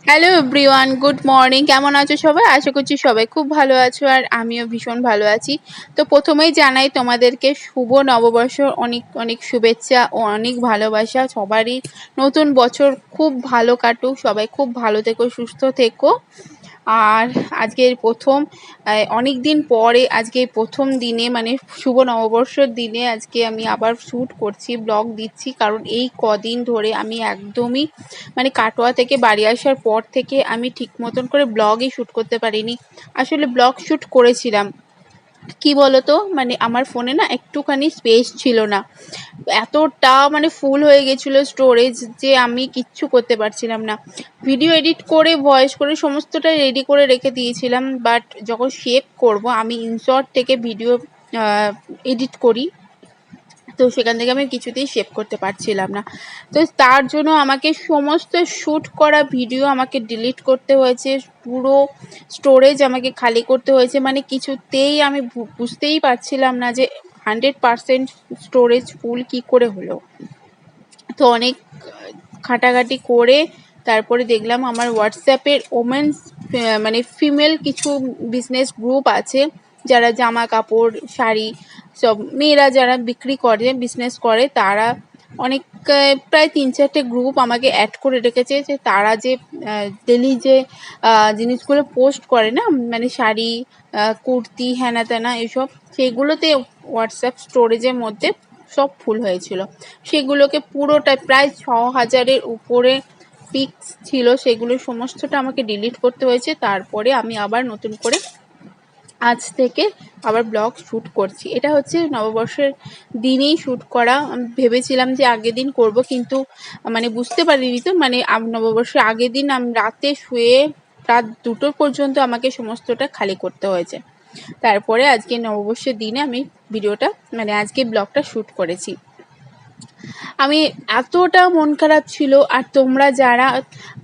Hello everyone, good morning. কেমন আছো সবাই? আশা করছি সবাই খুব ভালো আছো আর আমিও ভীষণ ভালো আছি। তো প্রথমেই জানাই তোমাদেরকে শুভ নববর্ষ, অনেক অনেক শুভেচ্ছা ও অনেক ভালোবাসা। সবারই নতুন বছর খুব ভালো কাটুক, সবাই খুব ভালো থেকো, সুস্থ থেকো। আর আজকের প্রথম অনেক দিন পরে আজকে প্রথম দিনে মানে শুভ নববর্ষের দিনে আজকে আমি আবার শ্যুট করছি, ব্লগ দিচ্ছি। কারণ এই কদিন ধরে আমি একদমই মানে কাটোয়া থেকে বাড়ি আসার পর থেকে আমি ঠিক মতন করে ব্লগই শ্যুট করতে পারিনি। আসলে ব্লগ শ্যুট করেছিলাম, কি বলতো মানে আমার ফোনে না একটুখানি স্পেস ছিল না, এতটা মানে ফুল হয়ে গেছিলো স্টোরেজ যে আমি কিচ্ছু করতে পারছিলাম না। ভিডিও এডিট করে ভয়েস করে সমস্তটা রেডি করে রেখে দিয়েছিলাম, বাট যখন শেভ করব আমি ইনশর্ট থেকে ভিডিও এডিট করি, তো সেখান থেকে আমি কিছুতেই সেভ করতে পারছিলাম না। তো তার জন্য আমাকে সমস্ত শ্যুট করা ভিডিও আমাকে ডিলিট করতে হয়েছে, পুরো স্টোরেজ আমাকে খালি করতে হয়েছে। মানে কিছুতেই আমি বুঝতেই পারছিলাম না যে 100% স্টোরেজ ফুল কি করে হলো। তো অনেক ঘাটাঘাটি করে তারপরে দেখলাম আমার হোয়াটসঅ্যাপের ওমেন্স মানে ফিমেল কিছু বিজনেস গ্রুপ আছে, যারা জামা কাপড় শাড়ি সব মেয়েরা যারা বিক্রি করে বিজনেস করে, তারা অনেক প্রায় 3-4টে গ্রুপ আমাকে অ্যাড করে রেখেছে। যে তারা যে ডেলি যে জিনিসগুলো পোস্ট করে না, মানে শাড়ি কুর্তি হ্যানা ত্যানা এসব, সেগুলোতে হোয়াটসঅ্যাপ স্টোরেজের মধ্যে সব ফুল হয়েছিল। সেগুলোকে পুরোটা প্রায় 6,000-এর উপরে পিক্স ছিল, সেগুলো সমস্তটা আমাকে ডিলিট করতে হয়েছে। তারপরে আমি আবার নতুন করে আজ থেকে আবার ব্লগ শ্যুট করছি। এটা হচ্ছে নববর্ষের দিনেই শ্যুট করা। ভেবেছিলাম যে আগের দিন করব, কিন্তু মানে বুঝতে পারিনি তো মানে নববর্ষের আগের দিন আমি রাতে শুয়ে রাত 2টো পর্যন্ত আমাকে সমস্তটা খালি করতে হয়েছে। তারপরে আজকে নববর্ষের দিনে আমি ভিডিওটা মানে আজকে ব্লগটা শ্যুট করেছি। আমি এতটা মন খারাপ ছিল। আর তোমরা যারা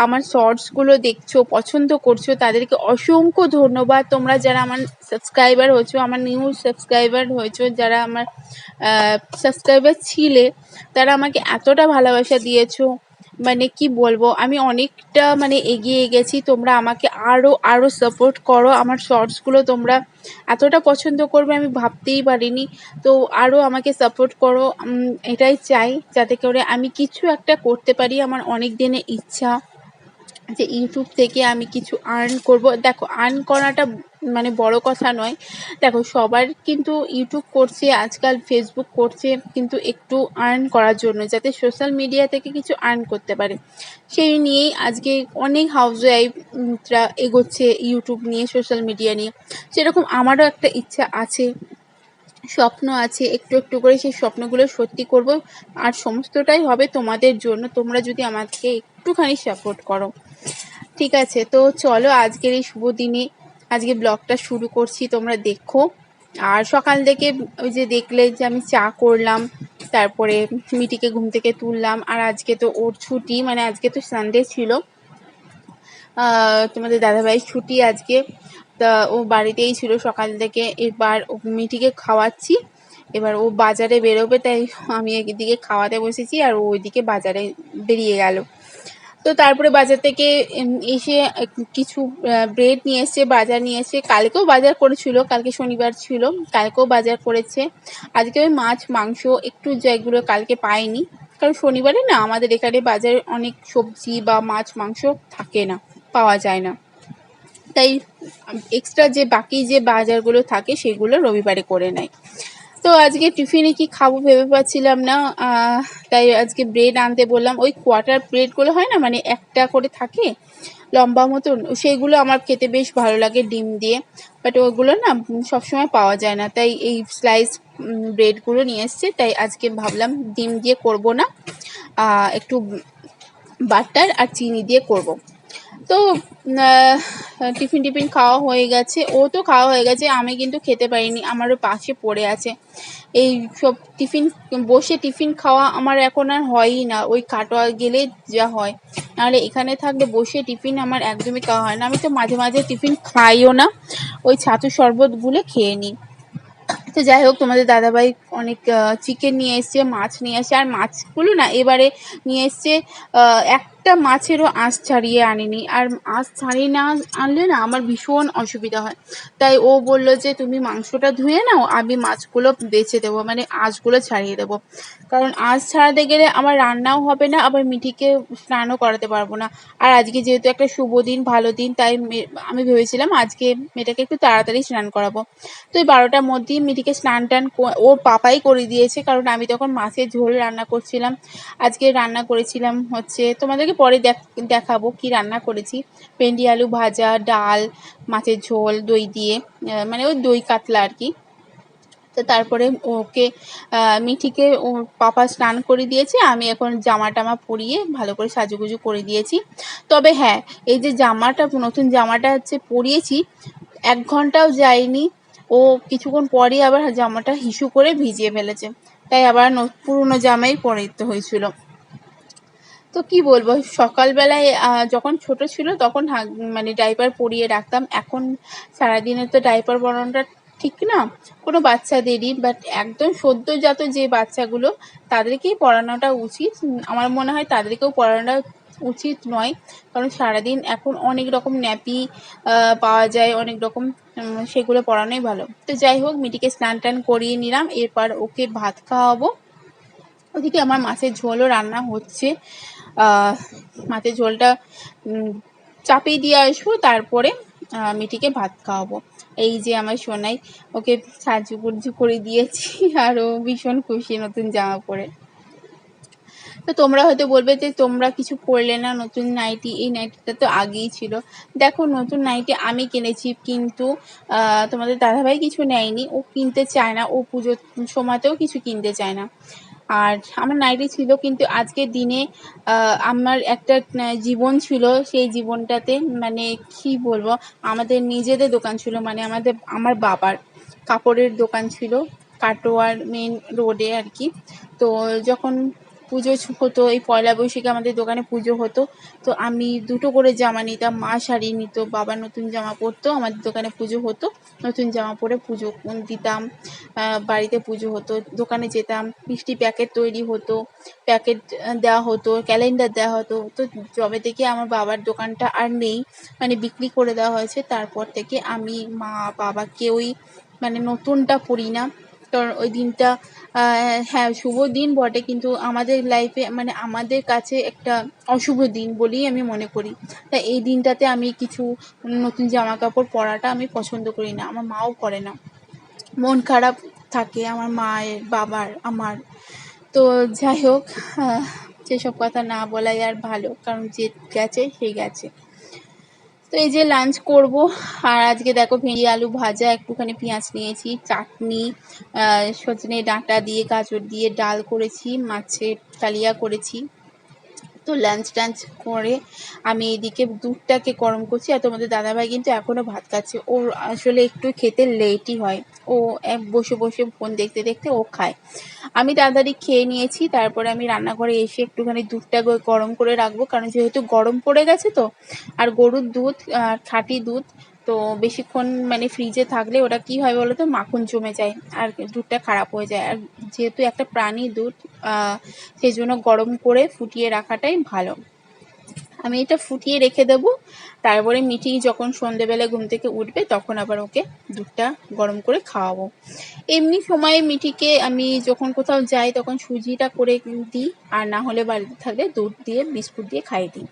আমার শর্টসগুলো দেখছো, পছন্দ করছো, তাদেরকে অসংখ্য ধন্যবাদ। তোমরা যারা আমার সাবস্ক্রাইবার হয়েছো, আমার নিউ সাবস্ক্রাইবার হয়েছো, যারা আমার সাবস্ক্রাইবার ছিলে, তারা আমাকে এতটা ভালোবাসা দিয়েছো, মানে কি বলবো, আমি অনেকটা মানে এগিয়ে গেছি। তোমরা আমাকে আরও সাপোর্ট করো। আমার শর্টসগুলো তোমরা এতটা পছন্দ করবে আমি ভাবতেই পারিনি। তো আরও আমাকে সাপোর্ট করো, এটাই চাই, যাতে করে আমি কিছু একটা করতে পারি। আমার অনেক দিনের ইচ্ছা যে ইউটিউব থেকে আমি কিছু আর্ন করব। দেখো, আর্ন করাটা মানে বড় কথা নয়। দেখো, সবার কিন্তু ইউটিউব করছে আজকাল, ফেসবুক করছে, কিন্তু একটু আর্ন করার জন্য, যাতে সোশ্যাল মিডিয়া থেকে কিছু আর্ন করতে পারে। সেই নিয়েই আজকে অনেক হাউসওয়াইফরা এগোচ্ছে ইউটিউব নিয়ে, সোশ্যাল মিডিয়া নিয়ে। সেরকম আমারও একটা ইচ্ছা আছে, স্বপ্ন আছে, একটু একটু করে সেই স্বপ্নগুলো সত্যি করব। আর সমস্তটাই হবে তোমাদের জন্য, তোমরা যদি আমাকে একটুখানি সাপোর্ট করো। ঠিক আছে, তো চলো আজকের এই শুভ দিনে আজকে ব্লগটা শুরু করছি, তোমরা দেখো। আর সকাল থেকে ওই যে দেখলে যে আমি চা করলাম, তারপরে মিটিকে ঘুম থেকে তুললাম। আর আজকে তো ওর ছুটি, মানে আজকে তো সানডে ছিল, তোমাদের দাদাভাইয়ের ছুটি আজকে। তা ও বাড়িতেই ছিল সকাল থেকে। এবার ও মিটিকে খাওয়াচ্ছি, এবার ও বাজারে বেরোবে, তাই আমি এদিকে খাওয়াতে বসেছি আর ও ওইদিকে বাজারে বেরিয়ে গেল। তো তারপরে বাজার থেকে এসে কিছু ব্রেড নিয়ে এসছে, বাজার নিয়ে এসছে। কালকেও বাজার করেছিল, কালকে শনিবার ছিল, কালকেও বাজার করেছে। আজকে ওই মাছ মাংস একটু যেগুলো কালকে পাইনি, কারণ শনিবারে না আমাদের এখানে বাজারে অনেক সবজি বা মাছ মাংস থাকে না, পাওয়া যায় না। তাই এক্সট্রা যে বাকি যে বাজারগুলো থাকে সেগুলো রবিবারে করে নেয়। তো আজকে টিফিনে কি খাবো ভেবে পাচ্ছিলাম না, তাই আজকে ব্রেড আনতে বললাম। ওই কোয়ার্টার ব্রেডগুলো হয় না, মানে একটা করে থাকে লম্বা মতন, সেইগুলো আমার খেতে বেশ ভালো লাগে ডিম দিয়ে, বাট ওগুলো না সবসময় পাওয়া যায় না। তাই এই স্লাইস ব্রেডগুলো নিয়ে এসছে, তাই আজকে ভাবলাম ডিম দিয়ে করব না, একটু বাটার আর চিনি দিয়ে করব। তো টিফিন খাওয়া হয়ে গেছে, ও তো খাওয়া হয়ে গেছে, আমি কিন্তু খেতে পারিনি, আমারও পাশে পড়ে আছে। এই সব বসে টিফিন খাওয়া আমার এখন আর হয়ই না, ওই কাটোয়া গেলে যা হয়, নাহলে এখানে থাকলে বসে টিফিন আমার একদমই খাওয়া হয় না। আমি তো মাঝে মাঝে টিফিন খাইও না, ওই ছাতু শরবত গুলে খেয়ে নিই। তো যাই হোক, তোমাদের দাদাভাই অনেক চিকেন নিয়ে এসছে, মাছ নিয়ে এসছে। আর মাছগুলো না এবারে নিয়ে এসছে একটা মাছেরও আঁশ ছাড়িয়ে আনিনি, আর আঁশ ছাড়িয়ে না আনলে না আমার ভীষণ অসুবিধা হয়। তাই ও বলল যে তুমি মাংসটা ধুয়ে নাও, আমি মাছগুলো বেছে দেবো, মানে আঁশগুলো ছাড়িয়ে দেবো। কারণ আঁশ ছাড়াতে গেলে আমার রান্নাও হবে না, আবার মিঠিকে স্নানও করাতে পারবো না। আর আজকে যেহেতু একটা শুভ দিন, ভালো দিন, তাই আমি ভেবেছিলাম আজকে মেয়েটাকে একটু তাড়াতাড়ি স্নান করাবো। তো এই 12টার মধ্যেই মিঠিকে স্নান টান ওর পাপাই করে দিয়েছে, কারণ আমি তখন মাছের ঝোল রান্না করছিলাম। আজকে রান্না করেছিলাম হচ্ছে, তোমাদেরকে পরে দেখাবো কি রান্না করেছি। ভেন্ডি আলু ভাজা, ডাল, মাছের ঝোল, দই দিয়ে, মানে ওই দই কাতলা আর কি। তো তারপরে ওকে মিঠিকে ওর পাপা স্নান করে দিয়েছে, আমি এখন জামা টামা পরিয়ে ভালো করে সাজুগুজু করে দিয়েছি। তবে হ্যাঁ, এই যে জামাটা, নতুন জামাটা হচ্ছে পরিয়েছি, 1 ঘন্টাও যায়নি, ও কিছুক্ষণ পরই আবার জামাটা হিসু করে ভিজিয়ে ফেলেছে। তাই আবার পুরনো জামাই পরে দিতে হয়েছিল। তো কি বলবো, সকালবেলায় যখন ছোট ছিল তখন মানে ডাইপার পরিয়ে রাখতাম। এখন সারাদিনে তো ডাইপার পরানোটা ঠিক না কোনো বাচ্চাদেরই, বাট একদম সদ্যজাত যে বাচ্চাগুলো তাদেরকেই পড়ানোটা উচিত। আমার মনে হয় তাদেরকেও পড়ানোটা উচিত নয়, কারণ সারাদিন এখন অনেক রকম ন্যাপি পাওয়া যায়, অনেক রকম, সেগুলো পড়ানোই ভালো। তো যাই হোক, মিটিকে স্নান টান করিয়ে নিলাম, এরপর ওকে ভাত খাওয়াবো। ওদিকে আমার মাছের ঝোলও রান্না হচ্ছে। মাছের ঝোলটা চাপিয়ে দিয়ে আসবো, তারপরে মিঠিকে ভাত খাওয়াবো। এই যে আমার সোনাই, ওকে সাজুগুজু করে দিয়েছি, আর ও ভীষণ খুশি নতুন জামা পরে। তো তোমরা হয়তো বলবে যে তোমরা কিছু পরলে না, নতুন নাইটি, এই নাইটিটা তো আগেই ছিল। দেখো, নতুন নাইটি আমি কিনেছি, কিন্তু তোমাদের দাদাভাই কিছু নেয়নি, ও কিনতে চায় না, ও পুজোর সময়তেও কিছু কিনতে চায় না। আর আমার নাইটি ছিল, কিন্তু আজকের দিনে আমার একটা জীবন ছিল, সেই জীবনটাতে মানে কি বলবো, আমাদের নিজেদের দোকান ছিল, মানে আমার বাবার কাপড়ের দোকান ছিল কাটোয়ার মেন রোডে আর কি। তো যখন পুজো হতো, এই পয়লা বৈশাখে আমাদের দোকানে পুজো হতো, তো আমি 2টো করে জামা নিতাম, মা শাড়ি নিত, বাবা নতুন জামা পরতো, আমাদের দোকানে পুজো হতো, নতুন জামা পরে পুজো দিতাম, বাড়িতে পুজো হতো, দোকানে যেতাম, মিষ্টি প্যাকেট তৈরি হতো, প্যাকেট দেওয়া হতো, ক্যালেন্ডার দেওয়া হতো। তো যবে থেকে আমার বাবার দোকানটা আর নেই, মানে বিক্রি করে দেওয়া হয়েছে, তারপর থেকে আমি, মা, বাবা কেউই মানে নতুনটা পরি না। কারণ ওই দিনটা হ্যাঁ শুভ দিন বটে, কিন্তু আমাদের লাইফে মানে আমাদের কাছে একটা অশুভ দিন বলেই আমি মনে করি। তাই এই দিনটাতে আমি কিছু নতুন জামা কাপড় পরাটা আমি পছন্দ করি না, আমার মাও করে না, মন খারাপ থাকে আমার মায়ের, বাবার, আমার। তো যাই হোক, সেসব কথা না বলাই আর ভালো, কারণ যে গেছে সেই গেছে। তো এই যে লাঞ্চ করব, আর আজকে দেখো ভেন্ডি আলু ভাজা, একটুখানি পেঁয়াজ নিয়েছি, চাটনি, সজনে ডাঁটা দিয়ে, গাজর দিয়ে ডাল করেছি, মাছের কালিয়া করেছি। তো লাঞ্চ টাঞ্চ করে আমি এদিকে দুধটাকে গরম করছি, আর তোমাদের দাদাভাই কিন্তু এখনও ভাত খাচ্ছে। ওর আসলে একটু খেতে লেটই হয়, ও বসে বসে ফোন দেখতে দেখতে ও খায়। আমি তাড়াতাড়ি খেয়ে নিয়েছি, তারপরে আমি রান্নাঘরে এসে একটুখানি দুধটা গরম করে রাখবো, কারণ যেহেতু গরম পড়ে গেছে তো, আর গরুর দুধ, খাঁটি দুধ, তো বেশিক্ষণ মানে ফ্রিজে থাকলে ওটা কি হয় বলো তো, মাখন জমে যায় আর দুধটা খারাপ হয়ে যায়। আর যেহেতু একটা প্রাণী দুধ, সেই জন্য গরম করে ফুটিয়ে রাখাটাই ভালো। আমি এটা ফুটিয়ে রেখে দেবো, তারপরে মিঠি যখন সন্ধেবেলায় ঘুম থেকে উঠবে তখন আবার ওকে দুধটা গরম করে খাওয়াবো। এমনি সময় মিঠিকে আমি যখন কোথাও যাই তখন সুজিটা করে দিই, আর না হলে বাড়িতে থাকলে দুধ দিয়ে বিস্কুট দিয়ে খাইয়ে দিই।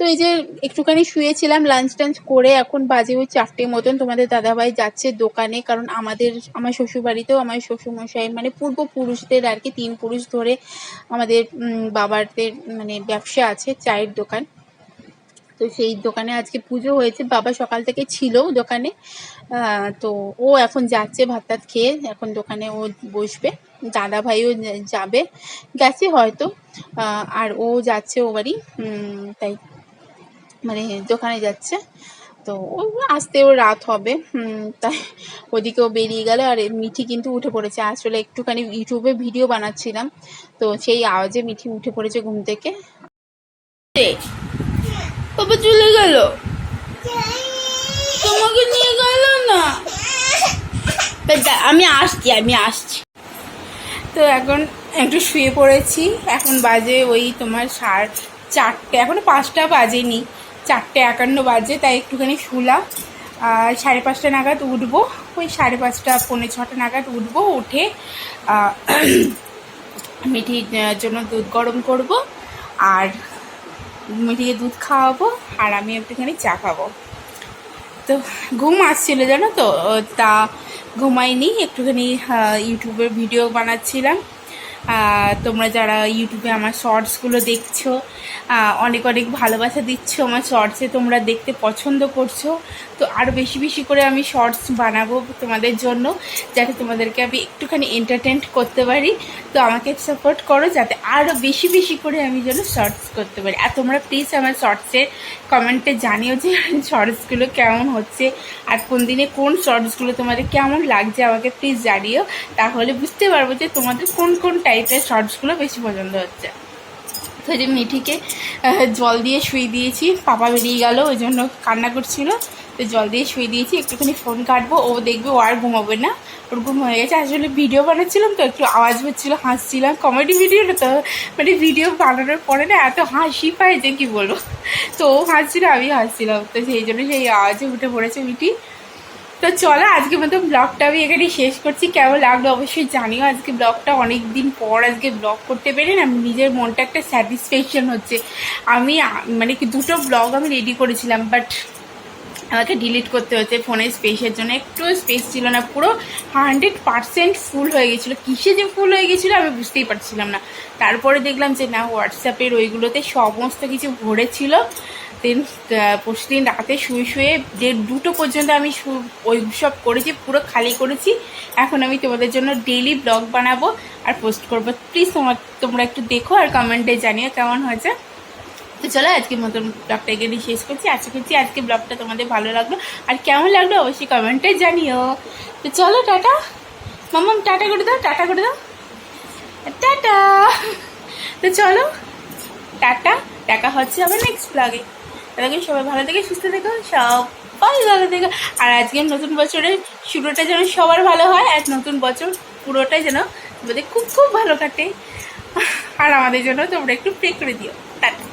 তো এই যে একটুখানি শুয়েছিলাম, লাঞ্চ টাঞ্চ করে এখন বাজে ওই 4টে মতন, তোমাদের দাদাভাই যাচ্ছে দোকানে, কারণ আমার শ্বশুরবাড়িতেও আমার শ্বশুরমশাই মানে পূর্বপুরুষদের আর কি, 3 পুরুষ ধরে আমাদের বাবাদের মানে ব্যবসা আছে, চায়ের দোকান। তো সেই দোকানে আজকে পুজো হয়েছে, বাবা সকাল থেকে ছিল দোকানে। তো ও এখন যাচ্ছে ভাত টাত খেয়ে, এখন দোকানে ও বসবে, দাদা ভাইও যাবে, গেছে হয়তো, আর ও যাচ্ছে ও বাড়ি, তাই মানে দোকানে যাচ্ছে। তো ও আসতেও রাত হবে, তাই ওদিকেও বেরিয়ে গেল। আর মিঠি কিন্তু উঠে পড়েছে, আসলে একটুখানি ইউটিউবে ভিডিও বানাচ্ছিলাম, তো সেই আওয়াজে মিঠি উঠে পড়েছে ঘুম থেকে। বাবা চলে গেল, তোমাকে নিয়ে গেল না, আমি আসছি। তো এখন একটু শুয়ে পড়েছি, এখন বাজে ওই তোমার 4টে, এখনও 5টা বাজেনি, 4:51 বাজে, তাই একটুখানি শুলাম। আর 5:30 নাগাদ উঠবো, ওই 5:30 5:45 নাগাদ উঠবো। উঠে মিঠির জন্য দুধ গরম করব, আর মিঠিকে দুধ খাওয়াবো, আর আমি একটুখানি চা খাবো। তো ঘুম আসছিল জানো তো, তা ঘুমাইনি, একটুখানি ইউটিউবের ভিডিও বানাচ্ছিলাম। তোমরা যারা ইউটিউবে আমার শর্টসগুলো দেখছো, অনেক অনেক ভালোবাসা দিচ্ছ আমার শর্টসে, তোমরা দেখতে পছন্দ করছো। তো আরও বেশি বেশি করে আমি শর্টস বানাবো তোমাদের জন্য, যাতে তোমাদেরকে আমি একটুখানি এন্টারটেন করতে পারি। তো আমাকে সাপোর্ট করো, যাতে আরও বেশি বেশি করে আমি যেন শর্টস করতে পারি। আর তোমরা প্লিজ আমার শর্টসের কমেন্টে জানিও যে শর্টসগুলো কেমন হচ্ছে, আর কোন দিনে কোন শর্টসগুলো তোমাদের কেমন লাগছে আমাকে প্লিজ জানিও। তাহলে বুঝতে পারবো যে তোমাদের কোন কোন টাইপের শর্টসগুলো বেশি পছন্দ হচ্ছে। তো যে মিঠিকে জল দিয়ে শুয়ে দিয়েছি, পাপা বেরিয়ে গেল, ওই জন্য কান্না করছিল, তো জল দিয়ে শুয়ে দিয়েছি। একটুখানি ফোন কাটবো, ও দেখবে, ও আর ঘুমাবে না, ওর ঘুম হয়ে গেছে। আসলে ভিডিও বানাচ্ছিলাম তো, একটু আওয়াজ হচ্ছিলো, হাসছিলাম, কমেডি ভিডিওটা তো, মানে ভিডিও বানানোর পরে না এত হাসি পায় যে কী বলবো। তো ও হাসছিল, আমি হাসছিলাম, তো সেই জন্য সেই আওয়াজে উঠে পড়েছে মিঠি। তো চলো আজকে মতো ব্লগটা আমি এখানেই শেষ করছি। কেমন লাগলো অবশ্যই জানিও। আজকে ব্লগটা অনেক দিন পর আজকে ব্লগ করতে পেরে না নিজের মনটা একটা স্যাটিসফ্যাকশন হচ্ছে। আমি মানে কি 2টো ব্লগ আমি রেডি করেছিলাম, বাট আমাকে ডিলিট করতে হচ্ছে ফোনের স্পেসের জন্য, একটু স্পেস ছিল না, পুরো 100% ফুল হয়ে গেছিলো। কিসে যে ফুল হয়ে গেছিলো আমি বুঝতেই পারছিলাম না। তারপরে দেখলাম যে না, হোয়াটসঅ্যাপের ওইগুলোতে সমস্ত কিছু ভরেছিল। দেন পরশুদিন রাতে শুয়ে শুয়ে 1:30 পর্যন্ত আমি ওই সব করেছি, পুরো খালি করেছি। এখন আমি তোমাদের জন্য ডেইলি ব্লগ বানাবো আর পোস্ট করবো। প্লিজ তোমরা একটু দেখো আর কমেন্টে জানিও কেমন হয়েছে। তো চলো আজকের মতন ব্লগটা এগিয়ে শেষ করছি। আশা করছি আজকে ব্লগটা তোমাদের ভালো লাগলো, আর কেমন লাগলো অবশ্যই কমেন্টে জানিও। তো চলো টাটা, মাম্মাম টাটা করে দাও, টাটা করে দাও, টাটা। তো চলো টাটা, দেখা হচ্ছে আবার নেক্সট ব্লগে। তাদেরকে সবাই ভালো থেকে সুস্থ থেকো, সবাই ভালো থেকো। আর আজকের নতুন বছরের শুরুটা যেন সবার ভালো হয়, আর নতুন বছর পুরোটাই যেন তোমাদের খুব খুব ভালো কাটে। আর আমাদের জন্য তোমরা একটু প্রে করে দিও। টাটা।